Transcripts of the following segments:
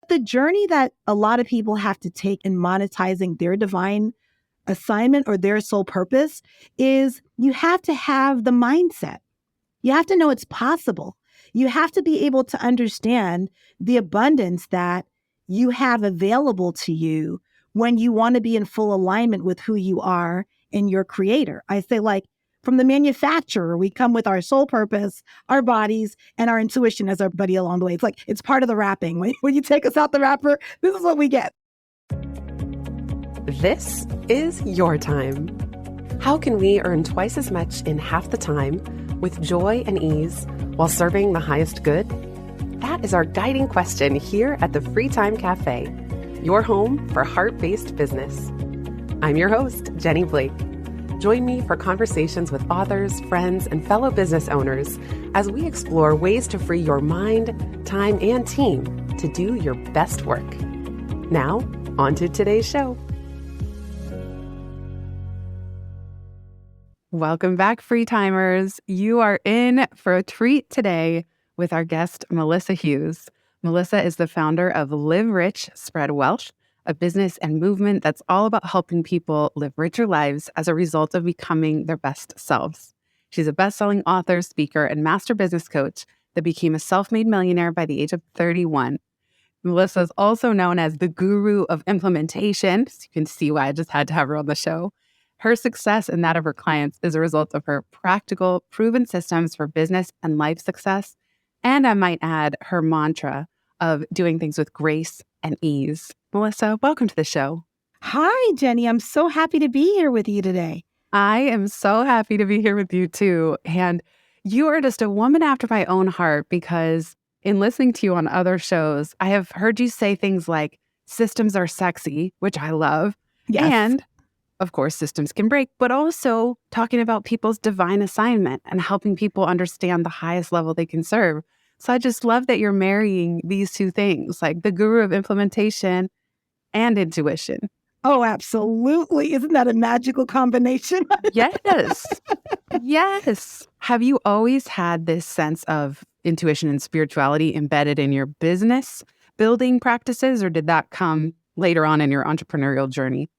the journey that a lot of people have to take in monetizing their divine assignment or their sole purpose is you have to have the mindset. You have to know it's possible. You have to be able to understand the abundance that you have available to you when you want to be in full alignment with who you are and your creator. I say, like, from the manufacturer, we come with our sole purpose, our bodies, and our intuition as our buddy along the way. It's like, it's part of the wrapping. When you take us out the wrapper, this is what we get. This is your time. How can we earn twice as much in half the time with joy and ease while serving the highest good? That is our guiding question here at the Free Time Cafe, your home for heart-based business. I'm your host, Jenny Blake. Join me for conversations with authors, friends, and fellow business owners as we explore ways to free your mind, time, and team to do your best work. Now, on to today's show. Welcome back, Free Timers. You are in for a treat today with our guest, Melissa Hughes. Melissa is the founder of Live Rich, Spread Wealth, a business and movement that's all about helping people live richer lives as a result of becoming their best selves. She's a best-selling author, speaker, and master business coach that became a self-made millionaire by the age of 31. Melissa is also known as the guru of implementation. So you can see why I just had to have her on the show. Her success and that of her clients is a result of her practical, proven systems for business and life success. And I might add her mantra of doing things with grace and ease. Melissa, welcome to the show. Hi, Jenny. I'm so happy to be here with you today. I am so happy to be here with you too. And you are just a woman after my own heart because in listening to you on other shows, I have heard you say things like systems are sexy, which I love. Yes. And of course, systems can break, but also talking about people's divine assignment and helping people understand the highest level they can serve. So I just love that you're marrying these two things, like the guru of implementation and intuition. Oh, absolutely. Isn't that a magical combination? Yes. Yes. Have you always had this sense of intuition and spirituality embedded in your business building practices, or did that come later on in your entrepreneurial journey?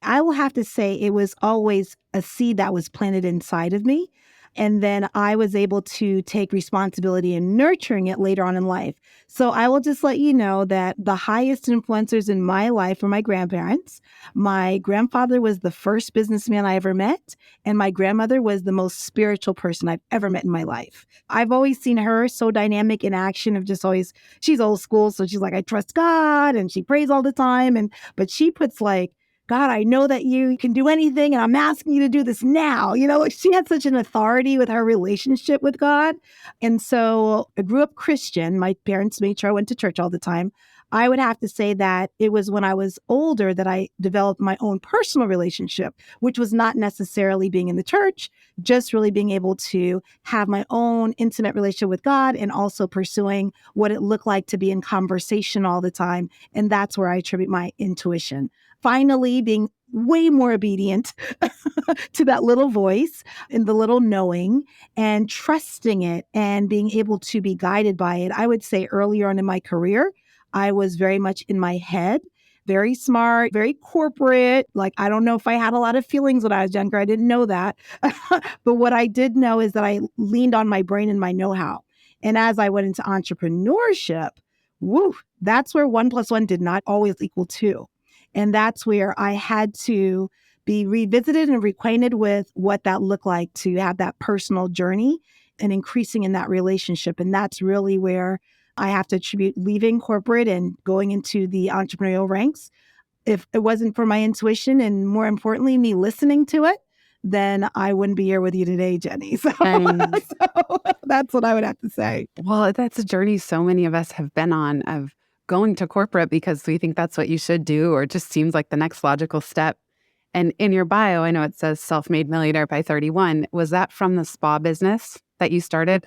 I will have to say it was always a seed that was planted inside of me. And then I was able to take responsibility in nurturing it later on in life. So I will just let you know that the highest influencers in my life were my grandparents. My grandfather was the first businessman I ever met, and my grandmother was the most spiritual person I've ever met in my life. I've always seen her so dynamic in action of just always, she's old school. So she's like, I trust God, and she prays all the time. But she puts like, God, I know that you can do anything, and I'm asking you to do this now. You know, she had such an authority with her relationship with God. And so I grew up Christian. My parents made sure I went to church all the time. I would have to say that it was when I was older that I developed my own personal relationship, which was not necessarily being in the church, just really being able to have my own intimate relationship with God and also pursuing what it looked like to be in conversation all the time. And that's where I attribute my intuition. Finally, being way more obedient to that little voice and the little knowing and trusting it and being able to be guided by it. I would say earlier on in my career, I was very much in my head, very smart, very corporate. Like, I don't know if I had a lot of feelings when I was younger. I didn't know that. But what I did know is that I leaned on my brain and my know-how. And as I went into entrepreneurship, that's where 1 + 1 did not always equal 2. And that's where I had to be revisited and reacquainted with what that looked like to have that personal journey and increasing in that relationship. And that's really where I have to attribute leaving corporate and going into the entrepreneurial ranks. If it wasn't for my intuition and more importantly, me listening to it, then I wouldn't be here with you today, Jenny. So that's what I would have to say. Well, that's a journey so many of us have been on of going to corporate because we think that's what you should do, or it just seems like the next logical step. And in your bio, I know it says self-made millionaire by 31. Was that from the spa business that you started?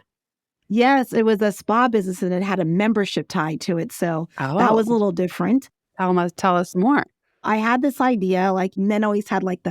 Yes, it was a spa business and it had a membership tied to it. So that was a little different. Tell us more. I had this idea, like men always had like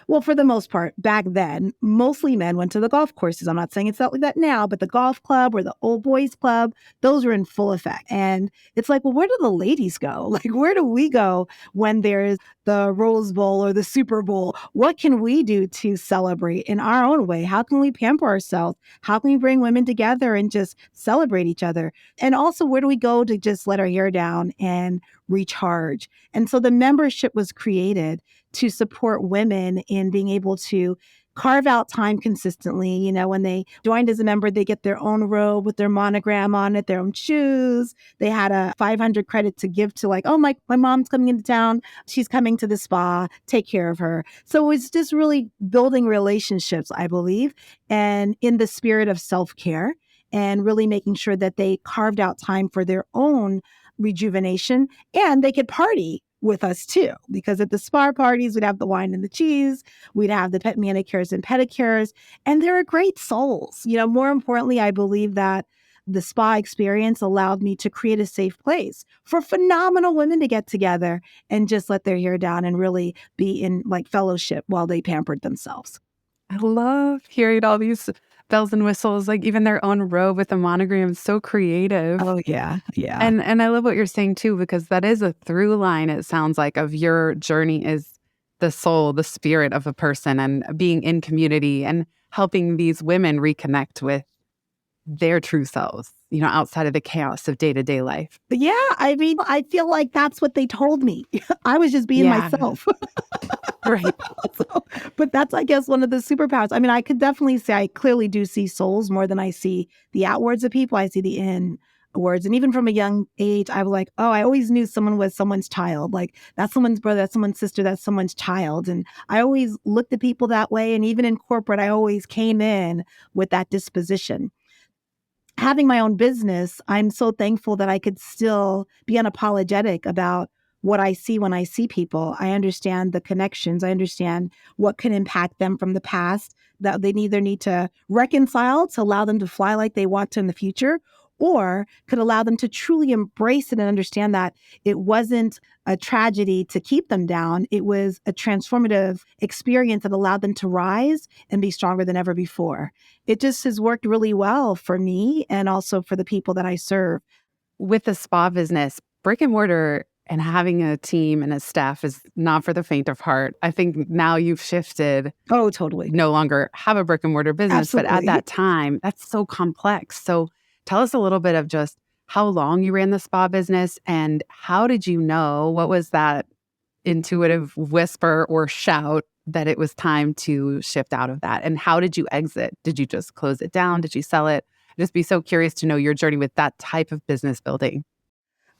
well, for the most part, back then, mostly men went to the golf courses. I'm not saying it's not like that now, but the golf club or the old boys club, those were in full effect. And it's like, well, where do the ladies go? Like, where do we go when there's the Rose Bowl or the Super Bowl? What can we do to celebrate in our own way? How can we pamper ourselves? How can we bring women together and just celebrate each other? And also, where do we go to just let our hair down and recharge? And so the membership was created to support women in being able to carve out time consistently. You know, when they joined as a member, they get their own robe with their monogram on it, their own shoes. They had a 500 credit to give to like, oh, my mom's coming into town. She's coming to the spa. Take care of her. So it's just really building relationships, I believe, and in the spirit of self-care and really making sure that they carved out time for their own rejuvenation and they could party with us too, because at the spa parties, we'd have the wine and the cheese, we'd have the pet manicures and pedicures, and they were great souls. You know, more importantly, I believe that the spa experience allowed me to create a safe place for phenomenal women to get together and just let their hair down and really be in like fellowship while they pampered themselves. I love hearing all these bells and whistles, like even their own robe with a monogram. So creative. Oh, yeah. Yeah. And I love what you're saying too, because that is a through line, it sounds like, of your journey is the soul, the spirit of a person and being in community and helping these women reconnect with their true selves, you know, outside of the chaos of day-to-day life. But yeah, I mean, I feel like that's what they told me. I was just being Yeah, myself. right. So, but that's, I guess, one of the superpowers. I mean, I could definitely say I clearly do see souls more than I see the outwards of people. I see the inwards. And even from a young age, I was like, oh, I always knew someone was someone's child. Like, that's someone's brother, that's someone's sister, that's someone's child. And I always looked at people that way. And even in corporate, I always came in with that disposition. Having my own business, I'm so thankful that I could still be unapologetic about what I see when I see people. I understand the connections. I understand what can impact them from the past that they either need to reconcile to allow them to fly like they want to in the future, or could allow them to truly embrace it and understand that it wasn't a tragedy to keep them down. It was a transformative experience that allowed them to rise and be stronger than ever before. It just has worked really well for me and also for the people that I serve. With the spa business, brick and mortar and having a team and a staff is not for the faint of heart. I think now you've shifted, Oh, totally. no longer have a brick and mortar business, but at Absolutely. that time, that's so complex. So tell us a little bit of just how long you ran the spa business and how did you know, what was that intuitive whisper or shout that it was time to shift out of that? And how did you exit? Did you just close it down? Did you sell it? I'd just be so curious to know your journey with that type of business building.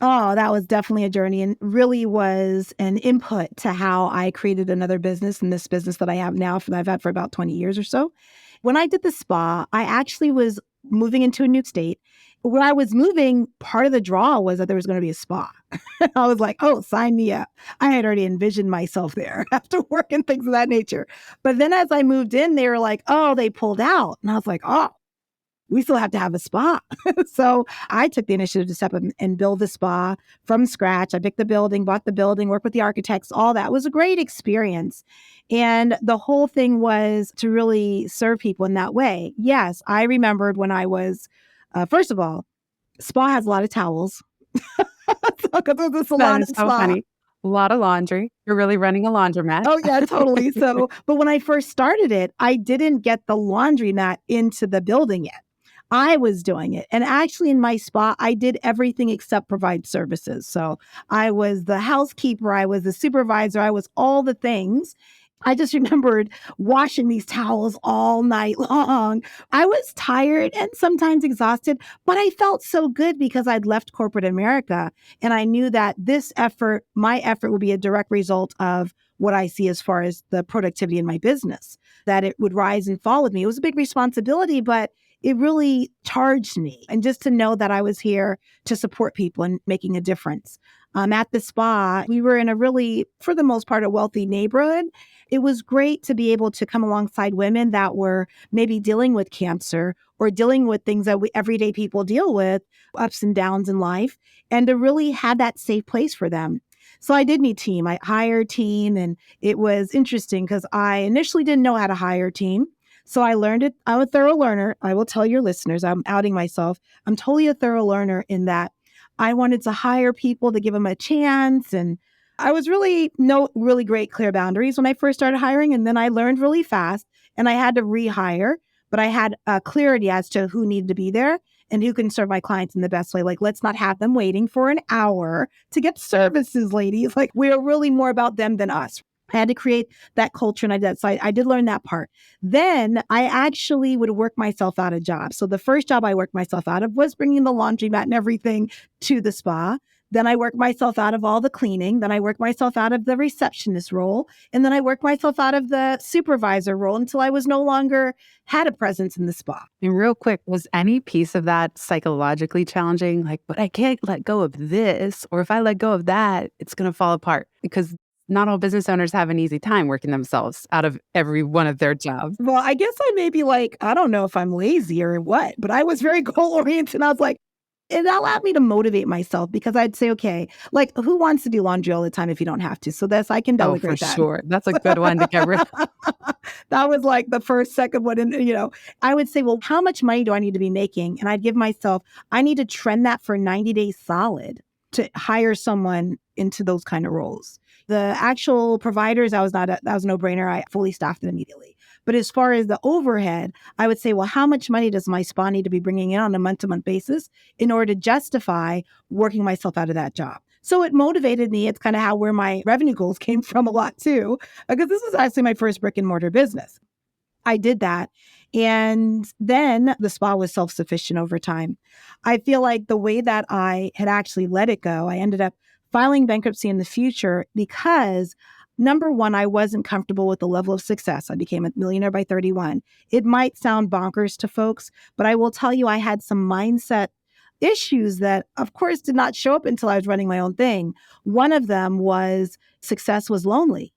Oh, that was definitely a journey and really was an input to how I created another business and this business that I have now that I've had for about 20 years or so. When I did the spa, I actually was moving into a new state. When I was moving, part of the draw was that there was going to be a spa. I was like, oh, sign me up. I had already envisioned myself there after work and things of that nature. But then as I moved in, they were like, oh, they pulled out. And I was like, oh, we still have to have a spa. So I took the initiative to step up and build the spa from scratch. I picked the building, bought the building, worked with the architects, all that. It was a great experience. And the whole thing was to really serve people in that way. Yes, I remembered when I was, first of all, spa has a lot of towels. Because there's a That salon is and so spa. funny. A lot of laundry. You're really running a laundromat. Oh, yeah, totally. So, but when I first started it, I didn't get the laundromat into the building yet. I was doing it. And actually, in my spa, I did everything except provide services. So I was the housekeeper, I was the supervisor, I was all the things. I just remembered washing these towels all night long. I was tired and sometimes exhausted, but I felt so good because I'd left corporate America and I knew that this effort, my effort, would be a direct result of what I see as far as the productivity in my business, that it would rise and fall with me. It was a big responsibility, but it really charged me. And just to know that I was here to support people and making a difference. At the spa, we were in a really, for the most part, a wealthy neighborhood. It was great to be able to come alongside women that were maybe dealing with cancer or dealing with things that we everyday people deal with, ups and downs in life, and to really have that safe place for them. So I did need team. I hired team, and it was interesting because I initially didn't know how to hire a team. So I learned it. I'm a thorough learner. I will tell your listeners, I'm outing myself. I'm totally a thorough learner in that I wanted to hire people to give them a chance. And I was really no really great clear boundaries when I first started hiring. And then I learned really fast and I had to rehire, but I had clarity as to who needed to be there and who can serve my clients in the best way. Like, let's not have them waiting for an hour to get services, ladies. Like, we're really more about them than us. I had to create that culture and I did. So I did learn that part. Then I actually would work myself out of jobs. So the first job I worked myself out of was bringing the laundromat and everything to the spa. Then I worked myself out of all the cleaning. Then I worked myself out of the receptionist role. And then I worked myself out of the supervisor role until I was no longer had a presence in the spa. And real quick, was any piece of that psychologically challenging? Like, but I can't let go of this, or if I let go of that, it's going to fall apart, because not all business owners have an easy time working themselves out of every one of their jobs. Well, I guess I may be like, I don't know if I'm lazy or what, but I was very goal oriented. And I was like, it allowed me to motivate myself because I'd say, okay, like, who wants to do laundry all the time if you don't have to? So that's, I can Oh, for delegate that. sure. That's a good one to get rid of. That was like the first, second one. And, I would say, well, how much money do I need to be making? And I'd give myself, I need to trend that for 90 days solid to hire someone into those kind of roles. The actual providers, that was a no-brainer. I fully staffed it immediately. But as far as the overhead, I would say, well, how much money does my spa need to be bringing in on a month-to-month basis in order to justify working myself out of that job? So it motivated me. It's kind of where my revenue goals came from a lot too, because this was actually my first brick and mortar business. I did that. And then the spa was self-sufficient over time. I feel like the way that I had actually let it go, I ended up filing bankruptcy in the future because, number one, I wasn't comfortable with the level of success. I became a millionaire by 31. It might sound bonkers to folks, but I will tell you, I had some mindset issues that, of course, did not show up until I was running my own thing. One of them was success was lonely.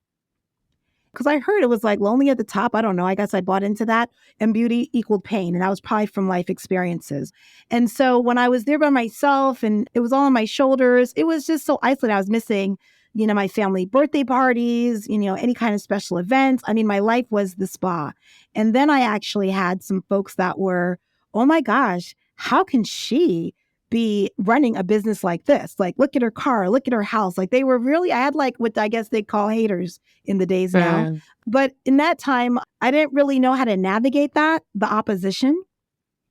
Because I heard it was like lonely at the top. I don't know. I guess I bought into that. And beauty equaled pain. And that was probably from life experiences. And so when I was there by myself and it was all on my shoulders, it was just so isolated. I was missing, my family birthday parties, any kind of special events. I mean, my life was the spa. And then I actually had some folks that were, oh my gosh, how can she be running a business like this? Like, look at her car, look at her house. Like, they were really, I had like what I guess they call haters in the days now. But in that time, I didn't really know how to navigate that, the opposition.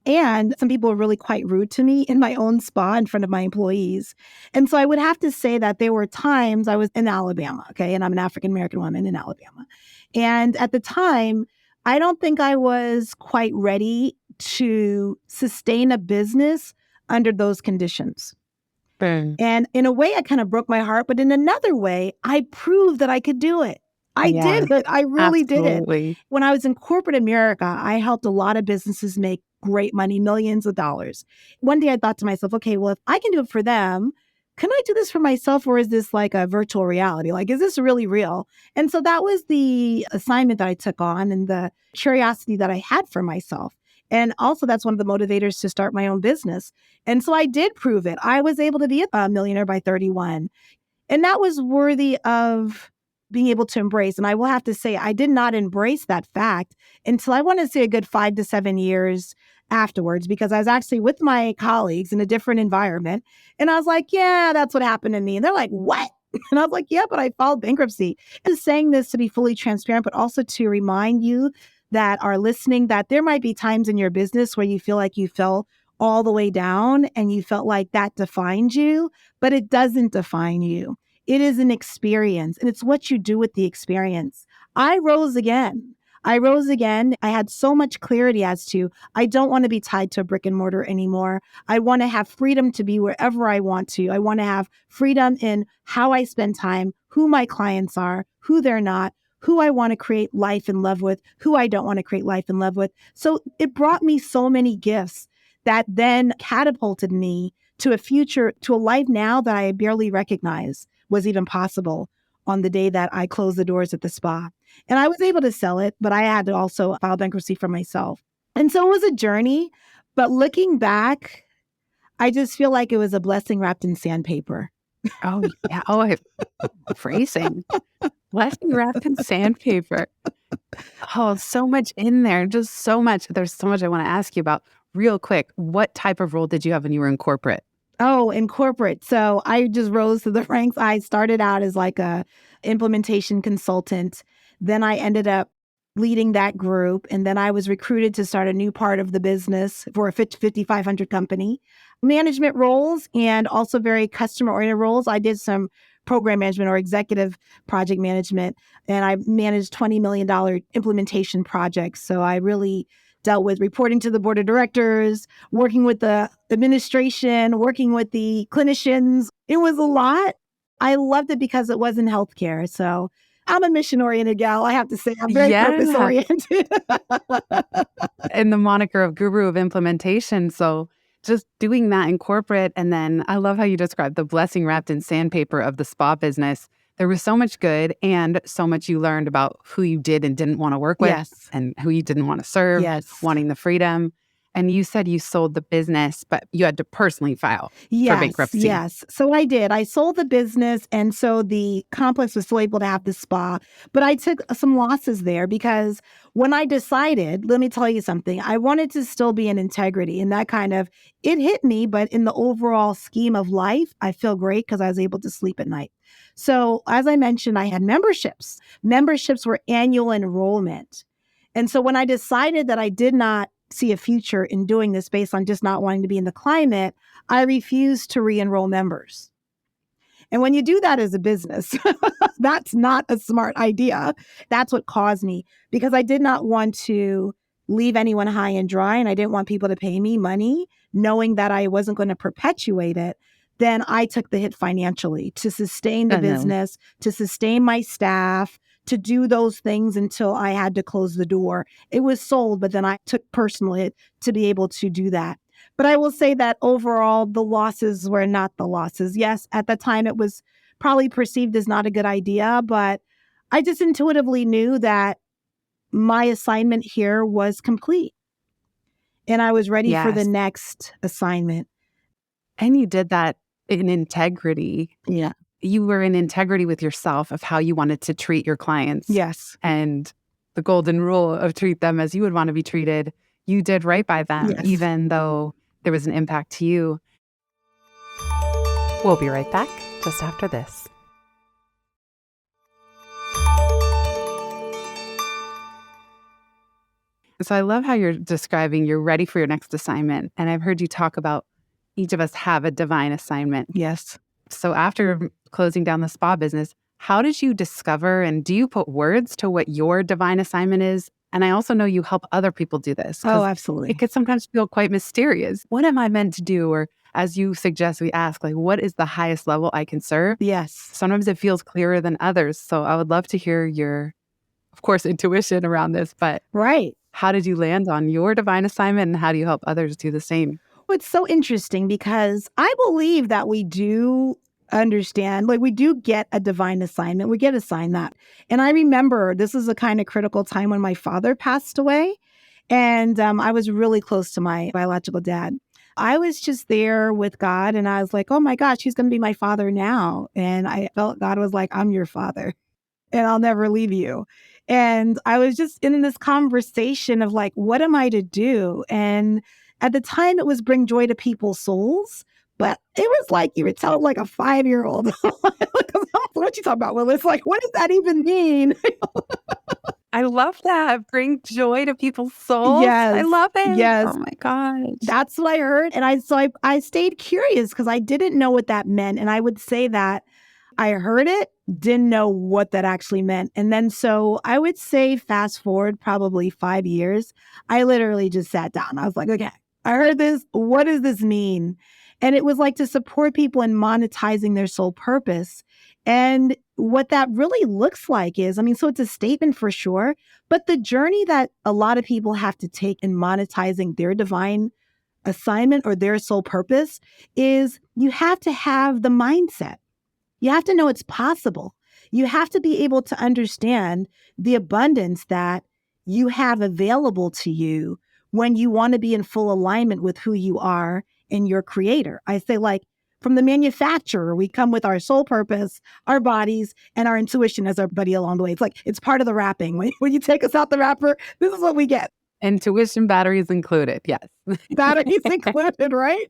And some people were really quite rude to me in my own spa in front of my employees. And so I would have to say that there were times I was in Alabama, okay, and I'm an African-American woman in Alabama. And at the time, I don't think I was quite ready to sustain a business under those conditions. And in a way, I kind of broke my heart. But in another way, I proved that I could do it. I did it. I really did it. When I was in corporate America, I helped a lot of businesses make great money, millions of dollars. One day I thought to myself, okay, well, if I can do it for them, can I do this for myself? Or is this like a virtual reality? Like, is this really real? And so that was the assignment that I took on and the curiosity that I had for myself. And also, that's one of the motivators to start my own business. And so I did prove it. I was able to be a millionaire by 31. And that was worthy of being able to embrace. And I will have to say, I did not embrace that fact until I want to say a good 5 to 7 years afterwards, because I was actually with my colleagues in a different environment. And I was like, yeah, that's what happened to me. And they're like, what? And I was like, yeah, but I filed bankruptcy. And saying this to be fully transparent, but also to remind you that are listening that there might be times in your business where you feel like you fell all the way down and you felt like that defined you, but it doesn't define you. It is an experience, and it's what you do with the experience. I rose again. I had so much clarity as to, I don't want to be tied to a brick and mortar anymore. I want to have freedom to be wherever I want to. I want to have freedom in how I spend time, who my clients are, who they're not, who I want to create life and love with, who I don't want to create life and love with. So it brought me so many gifts that then catapulted me to a future, to a life now that I barely recognize was even possible on the day that I closed the doors at the spa. And I was able to sell it, but I had to also file bankruptcy for myself. And so it was a journey, but looking back, I just feel like it was a blessing wrapped in sandpaper. Oh, yeah. Oh, phrasing. Blessing wrapped in sandpaper. Oh, so much in there. Just so much. There's so much I want to ask you about. Real quick, what type of role did you have when you were in corporate? Oh, in corporate. So I just rose to the ranks. I started out as like a implementation consultant. Then I ended up leading that group. And then I was recruited to start a new part of the business for a 5,500 company. Management roles and also very customer oriented roles. I did some program management or executive project management, and I managed $20 million implementation projects. So I really dealt with reporting to the board of directors, working with the administration, working with the clinicians. It was a lot. I loved it because it was in healthcare. So I'm a mission oriented gal. I have to say, I'm very purpose Yeah. oriented. And the moniker of guru of implementation. So just doing that in corporate. And then I love how you described the blessing wrapped in sandpaper of the spa business. There was so much good and so much you learned about who you did and didn't want to work with Yes. and who you didn't want to serve, Yes. wanting the freedom. And you said you sold the business, but you had to personally file for Yes, bankruptcy. yes. So I did. I sold the business. And so the complex was still able to have the spa. But I took some losses there because when I decided, let me tell you something, I wanted to still be in integrity. And that kind of, it hit me. But in the overall scheme of life, I feel great because I was able to sleep at night. So as I mentioned, I had memberships. Memberships were annual enrollment. And so when I decided that I did not see a future in doing this based on just not wanting to be in the climate, I refused to re-enroll members. And when you do that as a business, that's not a smart idea. That's what caused me because I did not want to leave anyone high and dry and I didn't want people to pay me money knowing that I wasn't going to perpetuate it. Then I took the hit financially to sustain the I know. business, to sustain my staff, to do those things until I had to close the door. It was sold, but then I took personally to be able to do that. But I will say that overall, the losses were not the losses. Yes, at the time, it was probably perceived as not a good idea, but I just intuitively knew that my assignment here was complete and I was ready for the Yes. next assignment. And you did that in integrity. Yeah. You were in integrity with yourself of how you wanted to treat your clients Yes. and the golden rule of treat them as you would want to be treated. You did right by them, Yes. even though there was an impact to you. We'll be right back just after this. So I love how you're describing you're ready for your next assignment. And I've heard you talk about each of us have a divine assignment. Yes. So after closing down the spa business, how did you discover and do you put words to what your divine assignment is? And I also know you help other people do this Oh, because it absolutely. could sometimes feel quite mysterious. What am I meant to do? Or as you suggest, we ask, like, what is the highest level I can serve? Yes. Sometimes it feels clearer than others. So I would love to hear your, of course, intuition around this, but Right. how did you land on your divine assignment and how do you help others do the same? It's so interesting because I believe that we do understand, like we do get a divine assignment. We get assigned that. And I remember this is a kind of critical time when my father passed away. And I was really close to my biological dad. I was just there with God and I was like, oh my gosh, he's going to be my father now. And I felt God was like, I'm your father and I'll never leave you. And I was just in this conversation of like, what am I to do? And at the time, it was bring joy to people's souls. But it was like you would tell like a 5-year-old, what you talking about, Willis? Like, what does that even mean? I love that. Bring joy to people's souls. I Yes, love it. yes. Oh my gosh. That's what I heard. And I stayed curious because I didn't know what that meant. And I would say that I heard it, didn't know what that actually meant. And then so I would say fast forward probably 5 years, I literally just sat down. I was like, okay, I heard this. What does this mean? And it was like to support people in monetizing their sole purpose. And what that really looks like is, I mean, so it's a statement for sure, but the journey that a lot of people have to take in monetizing their divine assignment or their sole purpose is you have to have the mindset. You have to know it's possible. You have to be able to understand the abundance that you have available to you when you want to be in full alignment with who you are and your creator. I say, like, from the manufacturer. We come with our sole purpose, our bodies, and our intuition as our buddy along the way. It's part of the wrapping. When you take us out the wrapper, this is what we get. Intuition batteries included, yes. Batteries included, right?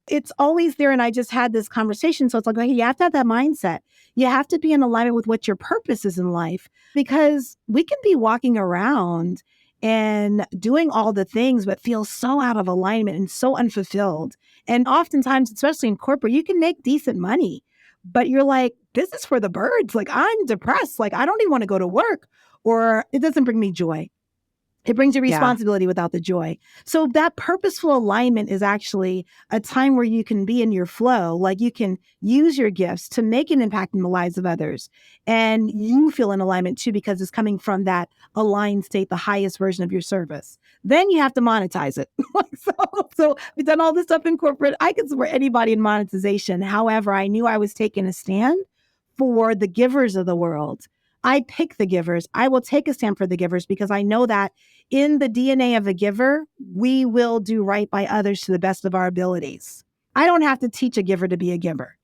It's always there. And I just had this conversation. So it's like, okay, you have to have that mindset. You have to be in alignment with what your purpose is in life, because we can be walking around and doing all the things, but feel so out of alignment and so unfulfilled. And oftentimes, especially in corporate, you can make decent money, but you're like, this is for the birds. Like, I'm depressed. Like, I don't even want to go to work, or it doesn't bring me joy. It brings you Yeah. responsibility without the joy. So that purposeful alignment is actually a time where you can be in your flow. Like, you can use your gifts to make an impact in the lives of others. And you feel in alignment too, because it's coming from that aligned state, the highest version of your service. Then you have to monetize it. so we've done all this stuff in corporate. I could support anybody in monetization. However, I knew I was taking a stand for the givers of the world. I pick the givers. I will take a stand for the givers, because I know that in the DNA of a giver, we will do right by others to the best of our abilities. I don't have to teach a giver to be a giver.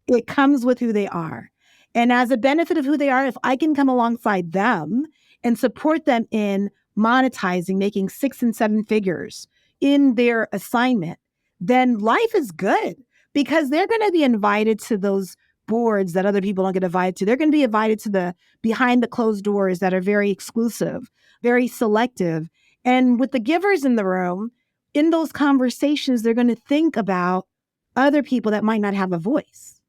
It comes with who they are. And as a benefit of who they are, if I can come alongside them and support them in monetizing, making 6 and 7 figures in their assignment, then life is good, because they're going to be invited to those boards that other people don't get invited to. They're going to be invited to the behind the closed doors that are very exclusive, very selective. And with the givers in the room, in those conversations, they're going to think about other people that might not have a voice.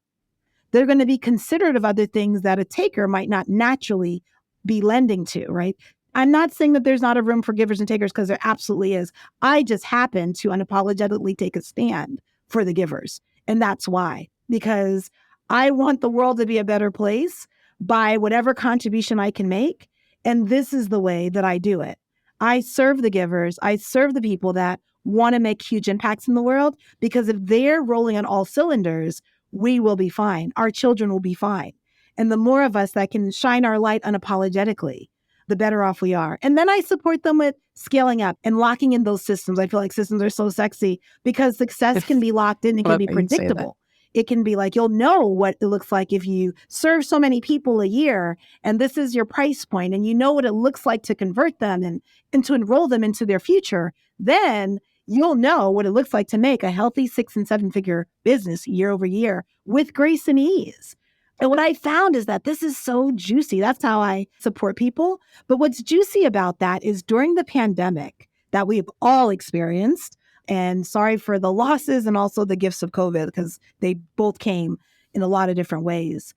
They're going to be considerate of other things that a taker might not naturally be lending to, right? I'm not saying that there's not a room for givers and takers, because there absolutely is. I just happen to unapologetically take a stand for the givers. And that's why, because I want the world to be a better place by whatever contribution I can make. And this is the way that I do it. I serve the givers. I serve the people that want to make huge impacts in the world, because if they're rolling on all cylinders, we will be fine. Our children will be fine. And the more of us that can shine our light unapologetically, the better off we are. And then I support them with scaling up and locking in those systems. I feel like systems are so sexy, because success can be locked in. It can Love be how you say that. predictable. It can be like, you'll know what it looks like if you serve so many people a year, and this is your price point, and you know what it looks like to convert them and to enroll them into their future. Then you'll know what it looks like to make a healthy 6 and 7 figure business year over year with grace and ease. And what I found is that this is so juicy. That's how I support people. But what's juicy about that is, during the pandemic that we've all experienced, and sorry for the losses and also the gifts of COVID, because they both came in a lot of different ways.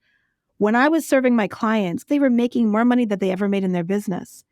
When I was serving my clients, they were making more money than they ever made in their business.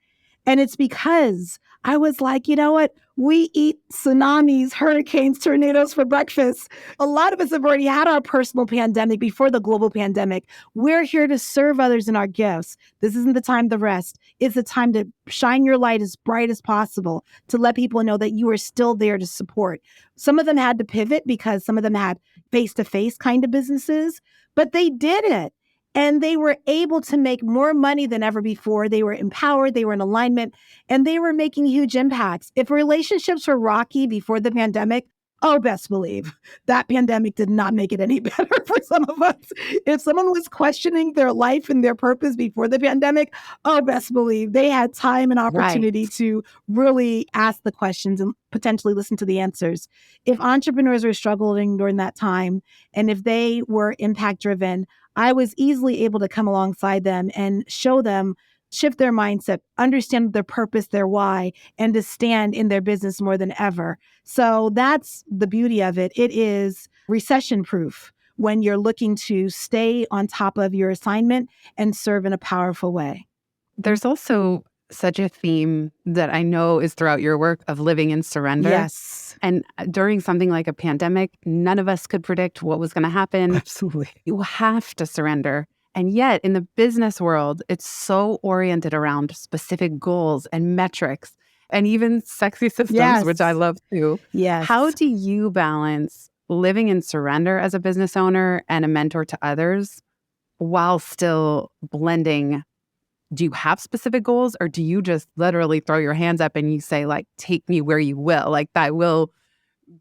And it's because I was like, you know what? We eat tsunamis, hurricanes, tornadoes for breakfast. A lot of us have already had our personal pandemic before the global pandemic. We're here to serve others in our gifts. This isn't the time to rest. It's the time to shine your light as bright as possible, to let people know that you are still there to support. Some of them had to pivot, because some of them had face-to-face kind of businesses, but they did it. And they were able to make more money than ever before. They were empowered, they were in alignment, and they were making huge impacts. If relationships were rocky before the pandemic, oh, best believe that pandemic did not make it any better for some of us. If someone was questioning their life and their purpose before the pandemic, oh, best believe they had time and opportunity Right. to really ask the questions and potentially listen to the answers. If entrepreneurs were struggling during that time, and if they were impact driven, I was easily able to come alongside them and show them, shift their mindset, understand their purpose, their why, and to stand in their business more than ever. So that's the beauty of it. It is recession proof when you're looking to stay on top of your assignment and serve in a powerful way. There's also such a theme that I know is throughout your work of living in surrender. Yes, And during something like a pandemic, none of us could predict what was going to happen. absolutely. You have to surrender. And yet, in the business world, it's so oriented around specific goals and metrics and even sexy systems, which I Yes, love too. How yes. do you balance living in surrender as a business owner and a mentor to others while still blending? Do you have specific goals, or do you just literally throw your hands up and you say, like, take me where you will? Like, that will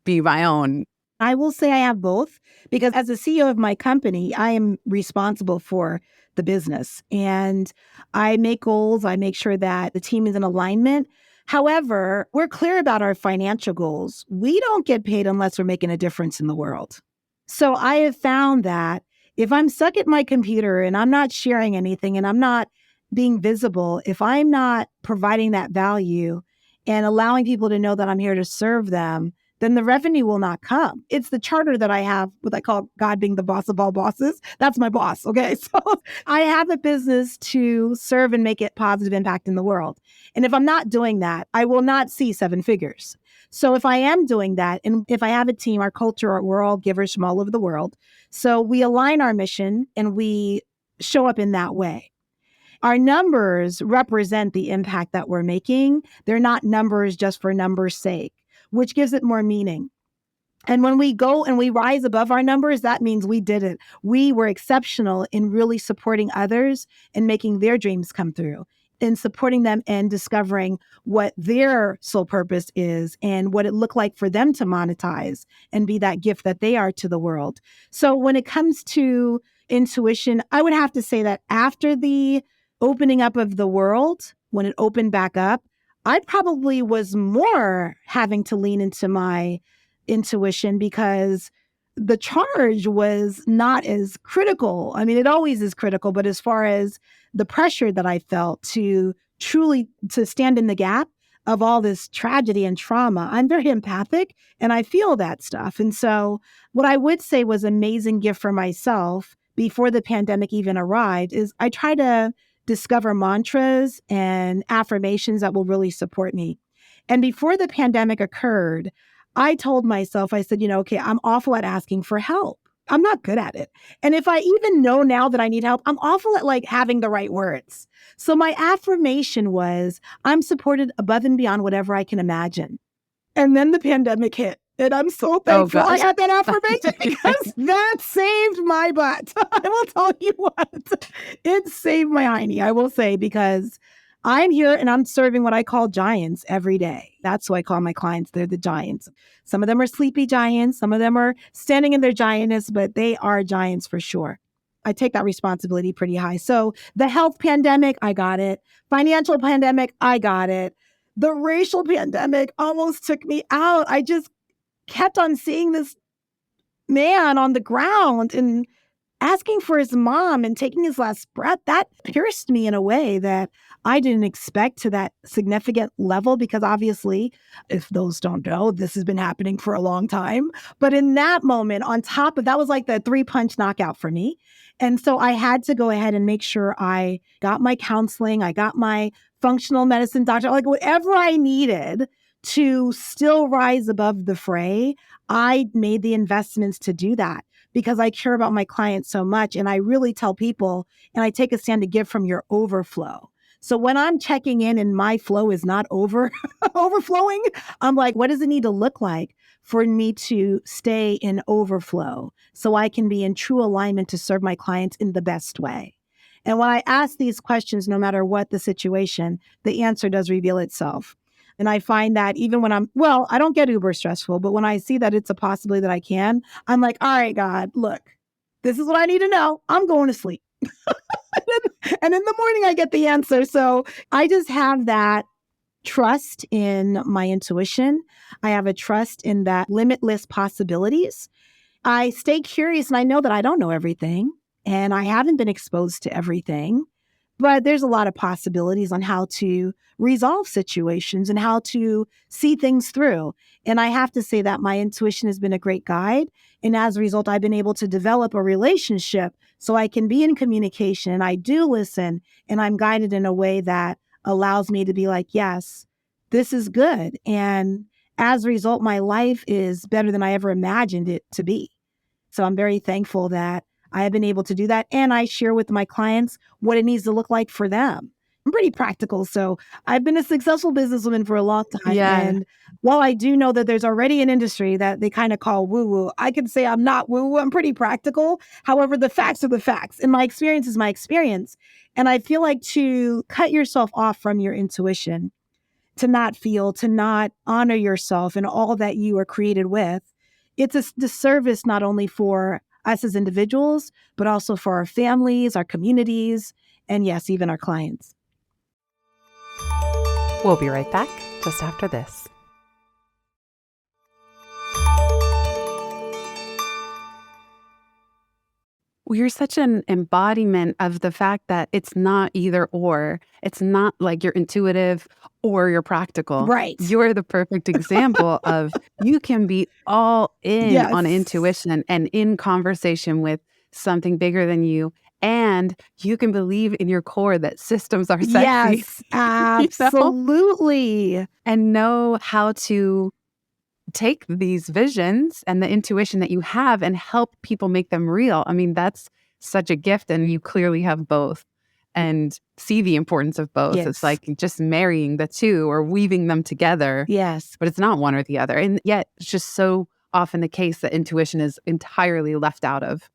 be my own. I will say I have both because as a CEO of my company, I am responsible for the business and I make goals. I make sure that the team is in alignment. However, we're clear about our financial goals. We don't get paid unless we're making a difference in the world. So I have found that if I'm stuck at my computer and I'm not sharing anything and I'm not being visible, if I'm not providing that value and allowing people to know that I'm here to serve them, then the revenue will not come. It's the charter that I have, what I call God being the boss of all bosses. That's my boss. Okay. So I have a business to serve and make a positive impact in the world. And if I'm not doing that, I will not see seven figures. So if I am doing that, and if I have a team, our culture, we're all givers from all over the world. So we align our mission and we show up in that way. Our numbers represent the impact that we're making. They're not numbers just for numbers' sake, which gives it more meaning. And when we go and we rise above our numbers, that means we did it. We were exceptional in really supporting others and making their dreams come through, in supporting them and discovering what their sole purpose is and what it looked like for them to monetize and be that gift that they are to the world. So when it comes to intuition, I would have to say that after the opening up of the world, when it opened back up, I probably was more having to lean into my intuition because the charge was not as critical. I mean, it always is critical, but as far as the pressure that I felt to truly to stand in the gap of all this tragedy and trauma, I'm very empathic and I feel that stuff. And so what I would say was an amazing gift for myself before the pandemic even arrived is I try to discover mantras and affirmations that will really support me. And before the pandemic occurred, I told myself, I said, okay, I'm awful at asking for help. I'm not good at it. And if I even know now that I need help, I'm awful at like having the right words. So my affirmation was, I'm supported above and beyond whatever I can imagine. And then the pandemic hit. And I'm so Oh, thankful I gosh. had that affirmation because that saved my butt. I will tell you what, it saved my hiney, I will say, because I'm here and I'm serving what I call giants every day. That's who I call my clients. They're the giants. Some of them are sleepy giants. Some of them are standing in their giantness, but they are giants for sure. I take that responsibility pretty high. So the health pandemic, I got it. Financial pandemic, I got it. The racial pandemic almost took me out. I just kept on seeing this man on the ground and asking for his mom and taking his last breath. That pierced me in a way that I didn't expect to that significant level because obviously, if those don't know, this has been happening for a long time. But in that moment, on top of that was like the 3-punch knockout for me. And so I had to go ahead and make sure I got my counseling, I got my functional medicine doctor, like whatever I needed to still rise above the fray. I made the investments to do that because I care about my clients so much. And I really tell people, and I take a stand to give from your overflow. So when I'm checking in and my flow is not overflowing, I'm like, what does it need to look like for me to stay in overflow so I can be in true alignment to serve my clients in the best way? And when I ask these questions, no matter what the situation, the answer does reveal itself. And I find that even when I don't get uber stressful, but when I see that it's a possibility that I can, I'm like, all right, God, look, this is what I need to know. I'm going to sleep. And in the morning, I get the answer. So I just have that trust in my intuition. I have a trust in that limitless possibilities. I stay curious and I know that I don't know everything and I haven't been exposed to everything. But there's a lot of possibilities on how to resolve situations and how to see things through. And I have to say that my intuition has been a great guide. And as a result, I've been able to develop a relationship so I can be in communication and I do listen and I'm guided in a way that allows me to be like, yes, this is good. And as a result, my life is better than I ever imagined it to be. So I'm very thankful that I have been able to do that. And I share with my clients what it needs to look like for them. I'm pretty practical. So I've been a successful businesswoman for a long time. Yeah. And while I do know that there's already an industry that they kind of call woo woo, I can say I'm not woo woo. I'm pretty practical. However, the facts are the facts. And my experience is my experience. And I feel like to cut yourself off from your intuition, to not feel, to not honor yourself and all that you are created with It's a disservice not only for us as individuals, but also for our families, our communities, and yes, even our clients. We'll be right back just after this. Well, you're such an embodiment of the fact that it's not either or. It's not like you're intuitive or you're practical. Right. You're the perfect example of you can be all in Yes. on intuition and in conversation with something bigger than you. And you can believe in your core that systems are sexy. Yes, absolutely. And know how to take these visions and the intuition that you have and help people make them real. I mean, that's such a gift, and you clearly have both and see the importance of both. Yes. It's like just marrying the two or weaving them together. Yes. But it's not one or the other. And yet it's just so often the case that intuition is entirely left out of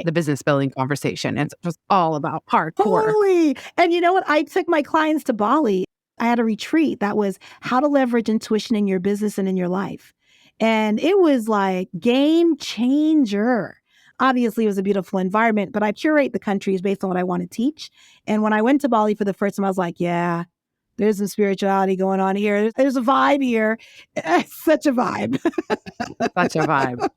the business building conversation. It's just all about hardcore. Totally. And you know what? I took my clients to Bali. I had a retreat that was how to leverage intuition in your business and in your life. And it was like game changer. Obviously, it was a beautiful environment, but I curate the countries based on what I want to teach. And when I went to Bali for the first time, I was like, yeah, there's some spirituality going on here. There's a vibe here. Such a vibe. Such a vibe.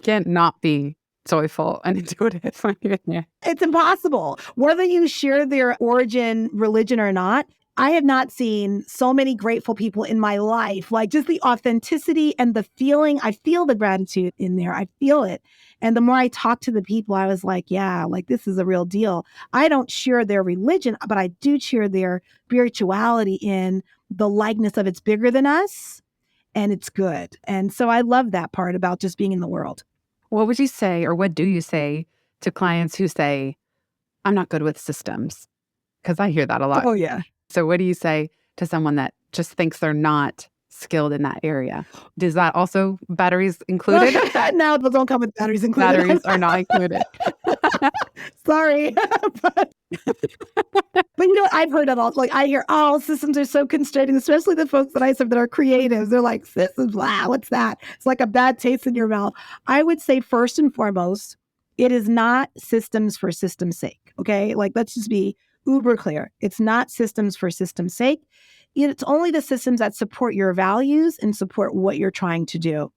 Can't not be joyful and intuitive when you're in there. It's impossible. Whether you share their origin, religion or not, I have not seen so many grateful people in my life. Like just the authenticity and the feeling. I feel the gratitude in there. I feel it. And the more I talk to the people, I was like, yeah, like this is a real deal. I don't share their religion, but I do share their spirituality in the likeness of it's bigger than us and it's good. And so I love that part about just being in the world. What would you say, or what do you say to clients who say, I'm not good with systems? Because I hear that a lot. Oh, yeah. So what do you say to someone that just thinks they're not skilled in that area? Does that also batteries included? No, those don't come with batteries included. Batteries are not included. Sorry. but you know what? I've heard it all. Like I hear, oh, systems are so constraining, especially the folks that I serve that are creatives. They're like, systems, wow, what's that? It's like a bad taste in your mouth. I would say first and foremost, it is not systems for system's sake. Okay. Like let's just be uber clear. It's not systems for system's sake. It's only the systems that support your values and support what you're trying to do.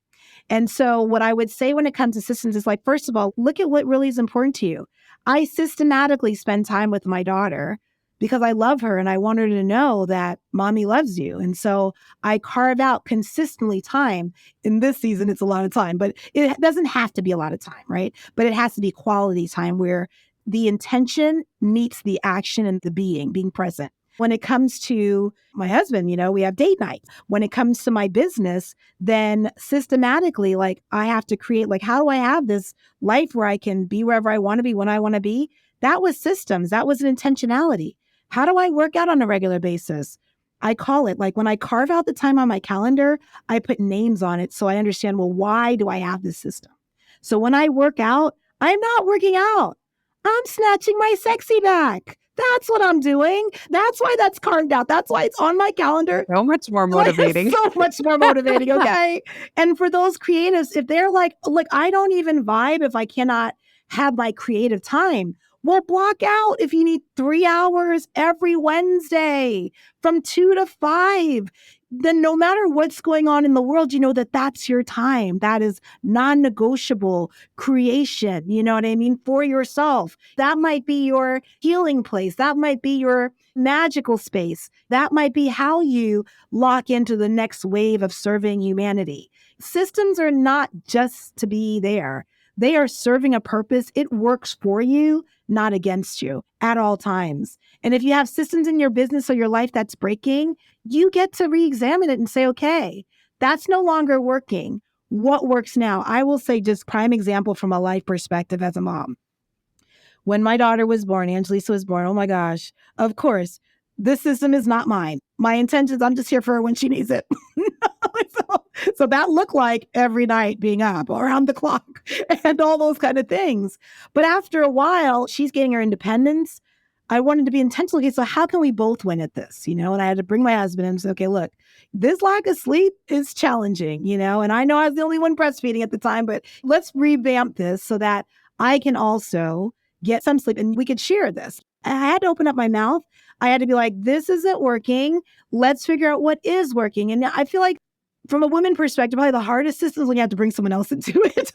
And so what I would say when it comes to systems is like, first of all, look at what really is important to you. I systematically spend time with my daughter because I love her and I want her to know that mommy loves you. And so I carve out consistently time. In this season, it's a lot of time, but it doesn't have to be a lot of time, right? But it has to be quality time where the intention meets the action and the being present. When it comes to my husband, you know, we have date night. When it comes to my business, then systematically, like I have to create, like, how do I have this life where I can be wherever I want to be, when I want to be? That was systems. That was an intentionality. How do I work out on a regular basis? I call it, like when I carve out the time on my calendar, I put names on it so I understand, well, why do I have this system? So when I work out, I'm not working out. I'm snatching my sexy back. That's what I'm doing. That's why that's carved out. That's why it's on my calendar. So much more motivating. So much more motivating. Okay. And for those creatives, if they're like, I don't even vibe if I cannot have my creative time. Well, block out if you need 3 hours every Wednesday from 2 to 5. Then no matter what's going on in the world, you know that that's your time. That is non-negotiable creation, you know what I mean, for yourself. That might be your healing place. That might be your magical space. That might be how you lock into the next wave of serving humanity. Systems are not just to be there. They are serving a purpose. It works for you, not against you at all times. And if you have systems in your business or your life that's breaking, you get to re-examine it and say, okay, that's no longer working. What works now? I will say just prime example from a life perspective as a mom. When my daughter was born, Angelisa was born, oh my gosh, of course, this system is not mine. My intentions, I'm just here for her when she needs it. So that looked like every night being up around the clock and all those kind of things. But after a while, she's getting her independence. I wanted to be intentional. Okay, so how can we both win at this? And I had to bring my husband and say, okay, look, this lack of sleep is challenging, and I know I was the only one breastfeeding at the time, but let's revamp this so that I can also get some sleep and we could share this. I had to open up my mouth. I had to be like, this isn't working. Let's figure out what is working. And I feel like from a woman perspective, probably the hardest system is when you have to bring someone else into it.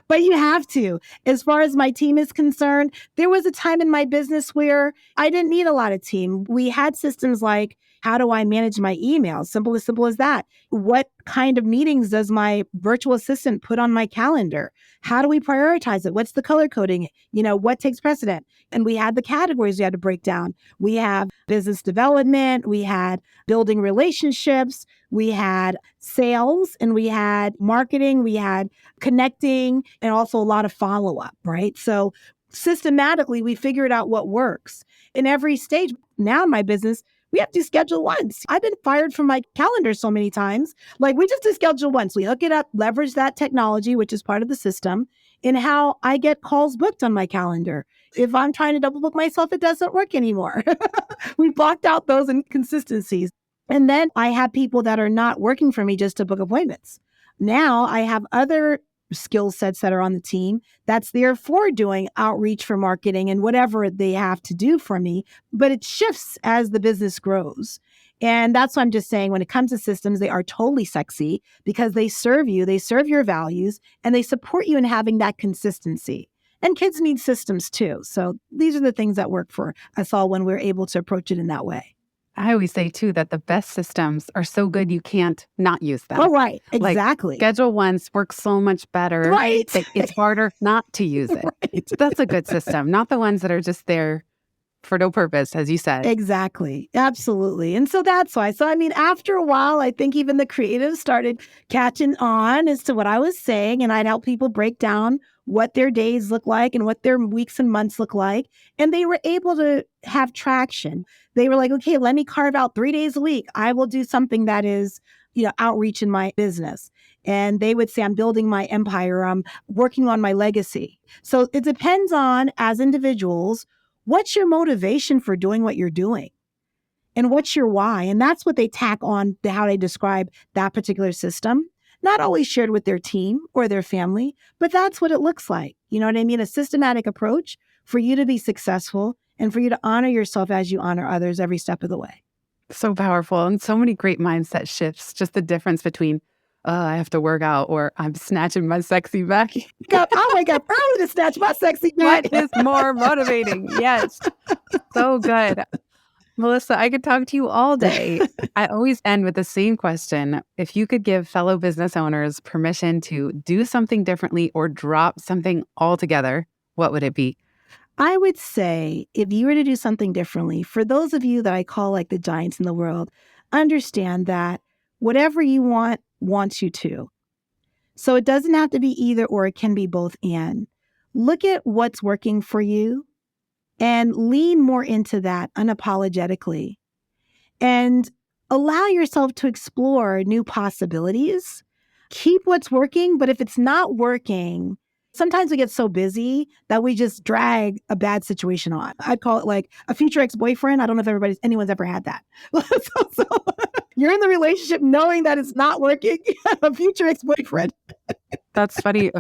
But you have to. As far as my team is concerned, there was a time in my business where I didn't need a lot of team. We had systems like, how do I manage my emails? Simple as that. What kind of meetings does my virtual assistant put on my calendar? How do we prioritize it? What's the color coding? What takes precedent? And we had the categories we had to break down. We have business development. We had building relationships. We had sales, and we had marketing. We had connecting, and also a lot of follow-up, right? So systematically, we figured out what works. In every stage, now in my business, we have to schedule once. I've been fired from my calendar so many times. Like, we just do schedule once. We hook it up, leverage that technology, which is part of the system, in how I get calls booked on my calendar. If I'm trying to double book myself, it doesn't work anymore. We blocked out those inconsistencies. And then I have people that are not working for me just to book appointments. Now I have other skill sets that are on the team that's there for doing outreach for marketing and whatever they have to do for me, but it shifts as the business grows. And that's what I'm just saying. When it comes to systems, they are totally sexy because they serve you, they serve your values, and they support you in having that consistency. And kids need systems too. So these are the things that work for us all when we're able to approach it in that way. I always say, too, that the best systems are so good you can't not use them. Oh, right. Exactly. Like, schedule once works so much better. Right. That it's harder not to use it. Right. That's a good system, not the ones that are just there for no purpose, as you said. Exactly. Absolutely. And so that's why. So, after a while, I think even the creatives started catching on as to what I was saying, and I'd help people break down what their days look like and what their weeks and months look like. And they were able to have traction. They were like, okay, let me carve out 3 days a week. I will do something that is, outreach in my business. And they would say, I'm building my empire. I'm working on my legacy. So it depends on, as individuals, what's your motivation for doing what you're doing? And what's your why? And that's what they tack on to how they describe that particular system. Not always shared with their team or their family, but that's what it looks like. You know what I mean? A systematic approach for you to be successful and for you to honor yourself as you honor others every step of the way. So powerful, and so many great mindset shifts. Just the difference between, I have to work out, or I'm snatching my sexy back. I wake up early to snatch my sexy back. What is more motivating? Yes. So good. Melissa, I could talk to you all day. I always end with the same question. If you could give fellow business owners permission to do something differently or drop something altogether, what would it be? I would say, if you were to do something differently, for those of you that I call like the giants in the world, understand that whatever you want wants you to. So it doesn't have to be either or, it can be both and. Look at what's working for you and lean more into that unapologetically. And allow yourself to explore new possibilities. Keep what's working, but if it's not working, sometimes we get so busy that we just drag a bad situation on. I'd call it like a future ex-boyfriend. I don't know if anyone's ever had that. So you're in the relationship knowing that it's not working. A future ex-boyfriend. That's funny.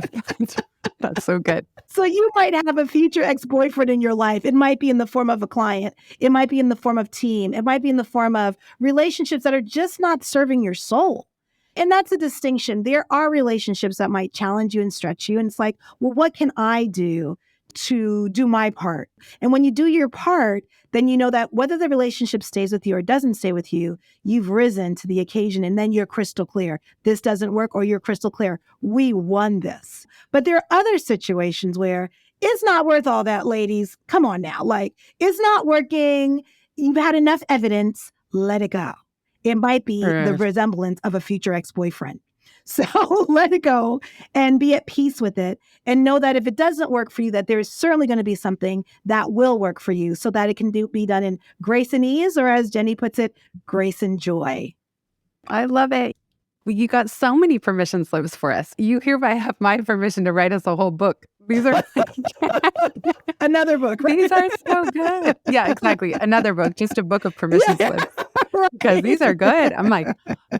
That's so good. So you might have a future ex-boyfriend in your life. It might be in the form of a client. It might be in the form of team. It might be in the form of relationships that are just not serving your soul. And that's a distinction. There are relationships that might challenge you and stretch you. And it's like, well, what can I do to do my part? And when you do your part, then you know that whether the relationship stays with you or doesn't stay with you, you've risen to the occasion and then you're crystal clear. This doesn't work, or you're crystal clear. We won this. But there are other situations where it's not worth all that, ladies. Come on now. Like, it's not working. You've had enough evidence. Let it go. It might be the resemblance of a future ex-boyfriend. So let it go and be at peace with it, and know that if it doesn't work for you, that there is certainly going to be something that will work for you, so that it can be done in grace and ease, or as Jenny puts it, grace and joy. I love it. You got so many permission slips for us. You hereby have my permission to write us a whole book. These are An Another book, right? These are so good. Yeah, exactly. Another book, just a book of permission slips. Because these are good. I'm like,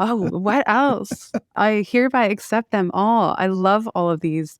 oh, what else? I hereby accept them all. I love all of these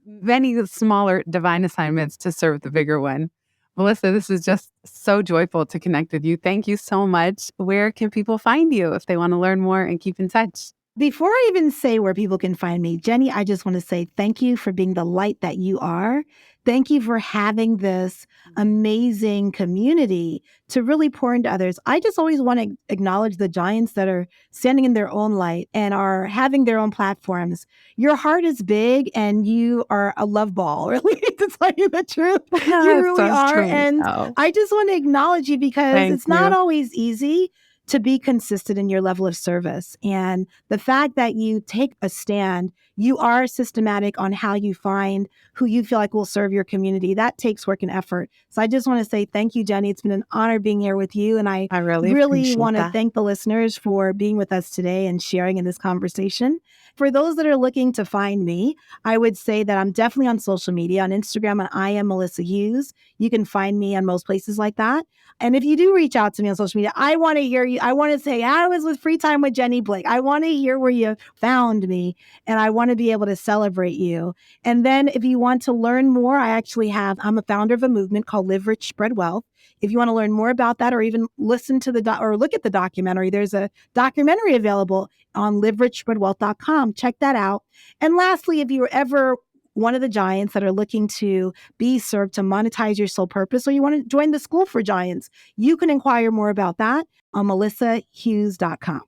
many smaller divine assignments to serve the bigger one. Melissa, this is just so joyful to connect with you. Thank you so much. Where can people find you if they want to learn more and keep in touch? Before I even say where people can find me, Jenny, I just want to say thank you for being the light that you are. Thank you for having this amazing community to really pour into others. I just always want to acknowledge the giants that are standing in their own light and are having their own platforms. Your heart is big and you are a love ball, really, to tell you the truth. You really So are. sweet. And Oh, I just want to acknowledge you because thank it's not you. always easy to be consistent in your level of service. And the fact that you take a stand, you are systematic on how you find who you feel like will serve your community. That takes work and effort. So I just want to say thank you, Jenny. It's been an honor being here with you. And I I really really appreciate want to that. thank the listeners for being with us today and sharing in this conversation. For those that are looking to find me, I would say that I'm definitely on social media. On Instagram, and I am Melissa Hughes. You can find me on most places like that. And if you do reach out to me on social media, I want to hear you. I want to say, I was with Free Time with Jenny Blake. I want to hear where you found me, and I want to be able to celebrate you. And then if you want to learn more, I'm a founder of a movement called Live Rich, Spread Wealth. If you want to learn more about that or even listen to or look at the documentary, there's a documentary available on liverichspreadwealth.com. Check that out. And lastly, if you were ever one of the giants that are looking to be served to monetize your soul purpose, or you want to join the School for Giants, you can inquire more about that on melissahughes.com.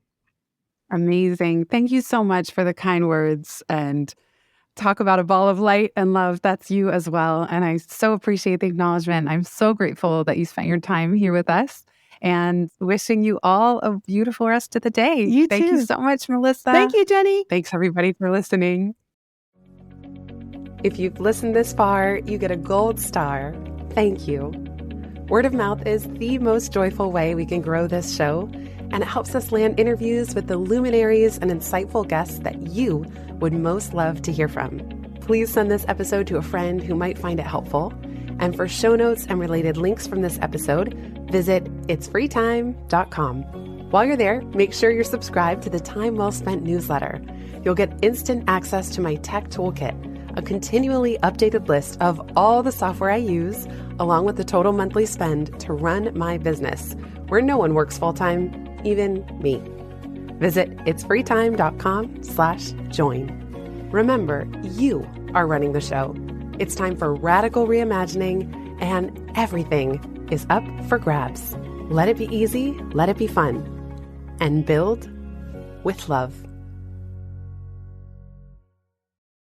Amazing. Thank you so much for the kind words and talk about a ball of light and love. That's you as well. And I so appreciate the acknowledgement. I'm so grateful that you spent your time here with us and wishing you all a beautiful rest of the day. You Thank you too. so much, Melissa. Thank you, Jenny. Thanks, everybody, for listening. If you've listened this far, you get a gold star. Thank you. Word of mouth is the most joyful way we can grow this show, and it helps us land interviews with the luminaries and insightful guests that you would most love to hear from. Please send this episode to a friend who might find it helpful. And for show notes and related links from this episode, visit itsfreetime.com. While you're there, make sure you're subscribed to the Time Well Spent newsletter. You'll get instant access to my tech toolkit, a continually updated list of all the software I use, along with the total monthly spend to run my business, where no one works full-time, even me. Visit itsfreetime.com/join. Remember, you are running the show. It's time for radical reimagining, and everything is up for grabs. Let it be easy, let it be fun, and build with love.